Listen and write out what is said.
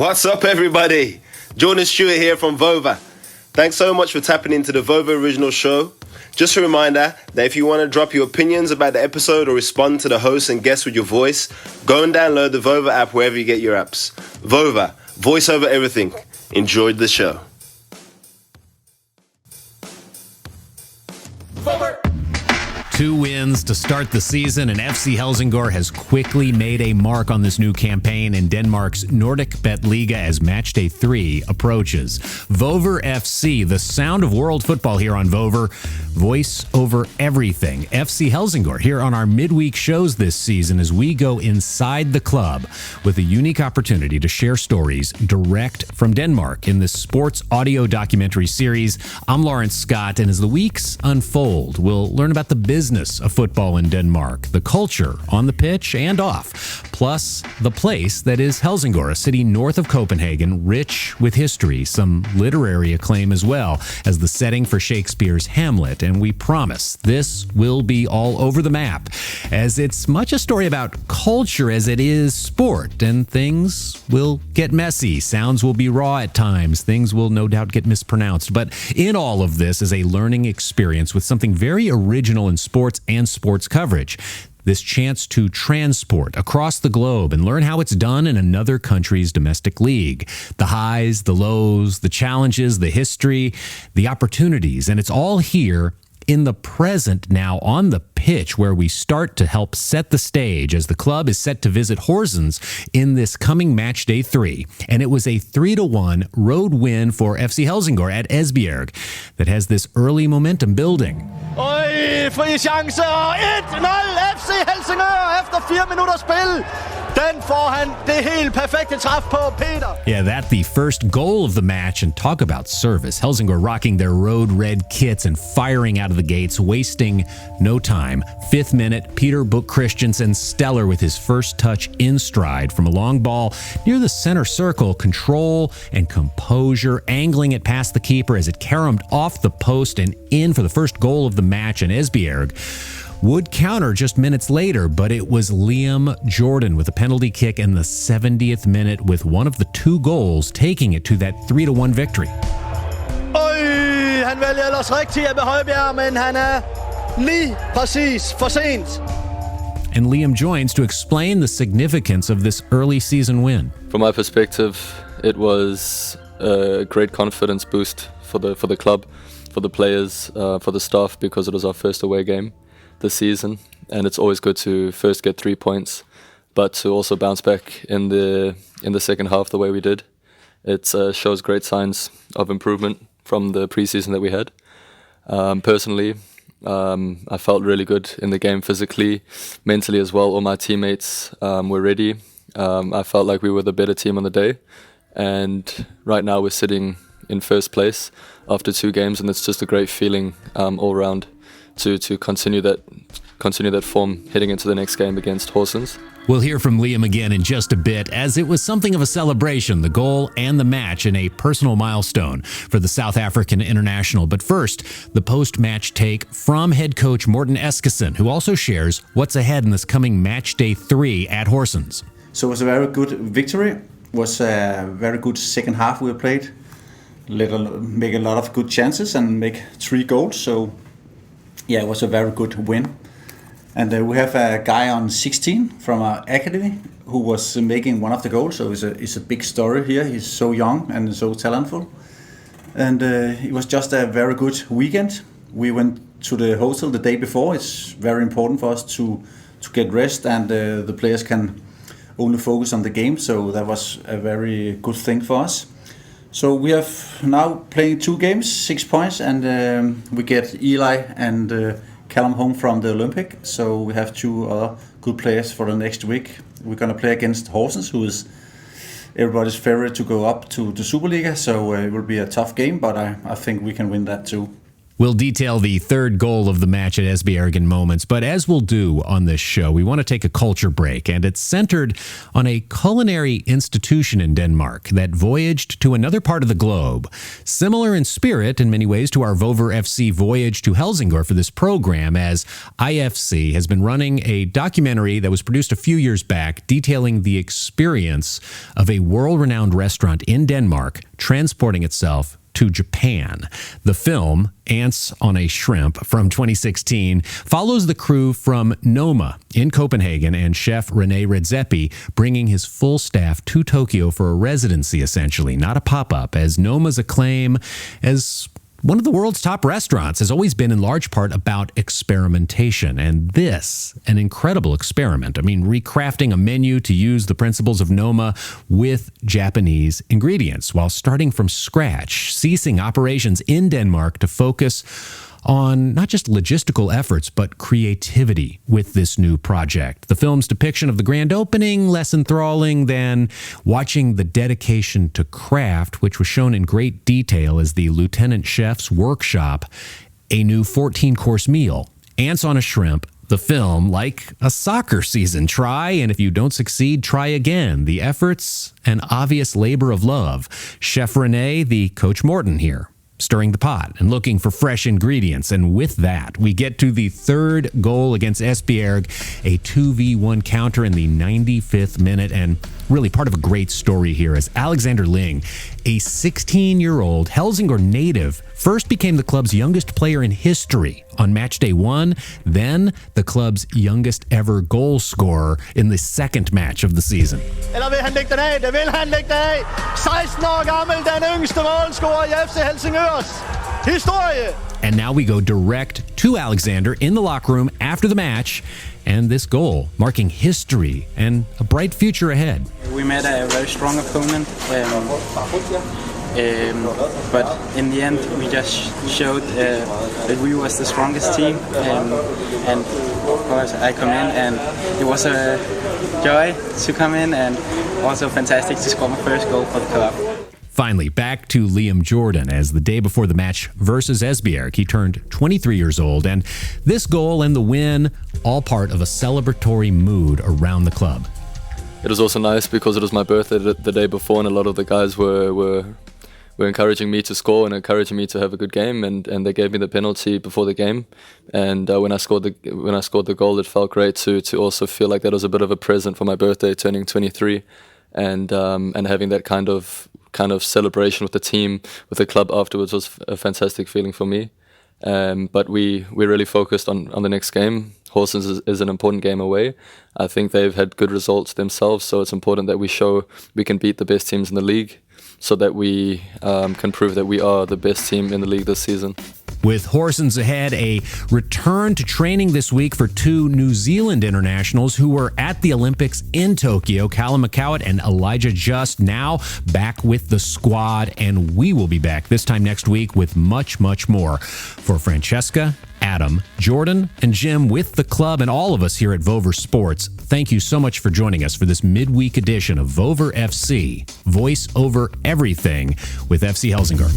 What's up, everybody? Jordan Stewart here from Vover. Thanks so much for tapping into the Vover original show. Just a reminder that if you want to drop your opinions about the episode or respond to the host and guests with your voice, go and download the Vover app wherever you get your apps. Vover, voice over everything. Enjoyed the show. Vover. 2 wins to start the season, and FC Helsingør has quickly made a mark on this new campaign in Denmark's Nordic Bet Liga as Matchday 3 approaches. Vover FC, the sound of world football here on Vover, voice over everything. FC Helsingør here on our midweek shows this season as we go inside the club with a unique opportunity to share stories direct from Denmark in this sports audio documentary series. I'm Laurence Scott, and as the weeks unfold, we'll learn about the business of football in Denmark, the culture on the pitch and off, plus the place that is Helsingør, a city north of Copenhagen, rich with history, some literary acclaim as well as the setting for Shakespeare's Hamlet. And we promise this will be all over the map, as it's much a story about culture as it is sport, and things will get messy. Sounds will be raw at times. Things will no doubt get mispronounced. But in all of this is a learning experience with something very original in sports and sports coverage. This chance to transport across the globe and learn how it's done in another country's domestic league. The highs, the lows, the challenges, the history, the opportunities, and it's all here in the present now on the pitch, where we start to help set the stage as the club is set to visit Horsens in this coming Matchday 3. And it was a 3-1 road win for FC Helsingør at Esbjerg that has this early momentum building. Fri chance og 1-0 FC Helsingør efter 4 minutter spil. Den får han det helt perfekte træf på, Peter. Yeah, that the first goal of the match, and talk about service. Helsingør rocking their road red kits and firing out of the gates, wasting no time. 5th minute, Peter Book Christensen stellar with his first touch in stride from a long ball near the center circle. Control and composure, angling it past the keeper as it caromed off the post and in for the first goal of the match. And Esbjerg would counter just minutes later, but it was Liam Jordan with a penalty kick in the 70th minute with one of the 2 goals taking it to that 3-1 victory. Han vælger ellers rigtigt med Højbjerg, men han lige præcis for sent. And Liam joins to explain the significance of this early season win. From my perspective, it was a great confidence boost for the club, for the players, for the staff, because it was our first away game this season, and it's always good to first get 3 points, but to also bounce back in the second half the way we did. It shows great signs of improvement from the preseason that we had. Personally, I felt really good in the game physically, mentally as well. All my teammates were ready. I felt like we were the better team on the day, and right now we're sitting in first place after 2 games, and it's just a great feeling all around to continue that form heading into the next game against Horsens. We'll hear from Liam again in just a bit, as it was something of a celebration, the goal and the match, and a personal milestone for the South African international. But first, the post-match take from head coach Morten Eskesen, who also shares what's ahead in this coming Matchday 3 at Horsens. So it was a very good victory. It was a very good second half we played. Make a lot of good chances and make 3 goals. So yeah, it was a very good win. And we have a guy on 16 from our academy who was making one of the goals. So it's a big story here. He's so young and so talented. And it was just a very good weekend. We went to the hotel the day before. It's very important for us to get rest, and the players can only focus on the game. So that was a very good thing for us. So we have now playing 2 games, 6 points, and we get Eli and Callum home from the Olympic. So we have 2 other good players for the next week. We're going to play against Horsens, who is everybody's favorite to go up to the Superliga. So it will be a tough game, but I think we can win that too. We'll detail the third goal of the match at Esbjerg in moments, but as we'll do on this show, we want to take a culture break, and it's centered on a culinary institution in Denmark that voyaged to another part of the globe. Similar in spirit in many ways to our Vover FC voyage to Helsingør for this program, as IFC has been running a documentary that was produced a few years back detailing the experience of a world-renowned restaurant in Denmark transporting itself to Japan. The film, Ants on a Shrimp, from 2016, follows the crew from Noma in Copenhagen and chef René Redzepi bringing his full staff to Tokyo for a residency, essentially, not a pop-up, as Noma's acclaim as one of the world's top restaurants has always been in large part about experimentation, and this, an incredible experiment. I mean, recrafting a menu to use the principles of Noma with Japanese ingredients while starting from scratch, ceasing operations in Denmark to focus on not just logistical efforts, but creativity with this new project. The film's depiction of the grand opening, less enthralling than watching the dedication to craft, which was shown in great detail as the lieutenant chef's workshop, a new 14-course meal, Ants on a Shrimp. The film, like a soccer season, try, and if you don't succeed, try again. The efforts, an obvious labor of love. Chef René, the Coach Morten here, stirring the pot and looking for fresh ingredients. And with that, we get to the third goal against Esbjerg, a 2v1 counter in the 95th minute, and really part of a great story here as Alexander Ling, a 16-year-old Helsingør native, first became the club's youngest player in history on Matchday 1, then the club's youngest ever goal scorer in the second match of the season. Eller vil han lægge den af? Det vil han lægge den af. 16 år gammel, den yngste målscorer i FC Helsingørs historie. And now we go direct to Alexander in the locker room after the match, and this goal marking history and a bright future ahead. We met a very strong opponent, but in the end we just showed that we was the strongest team, and of course I come in and it was a joy to come in and also fantastic to score my first goal for the club. Finally, back to Liam Jordan as the day before the match versus Esbjerg. He turned 23 years old, and this goal and the win, all part of a celebratory mood around the club. It was also nice because it was my birthday the day before, and a lot of the guys were encouraging me to score and encouraging me to have a good game, and they gave me the penalty before the game. And when I scored the goal, it felt great to also feel like that was a bit of a present for my birthday, turning 23, and having that kind of celebration with the team, with the club afterwards was a fantastic feeling for me. But we really focused on the next game. Horsens is an important game away. I think they've had good results themselves, so it's important that we show we can beat the best teams in the league, so that we can prove that we are the best team in the league this season. With Horsens ahead, a return to training this week for two New Zealand internationals who were at the Olympics in Tokyo, Callum McCowett and Elijah Just, now back with the squad, and we will be back this time next week with much, much more. For Francesca, Adam, Jordan, and Jim with the club and all of us here at Vover Sports, thank you so much for joining us for this midweek edition of Vover FC, voice over everything with FC Helsingør.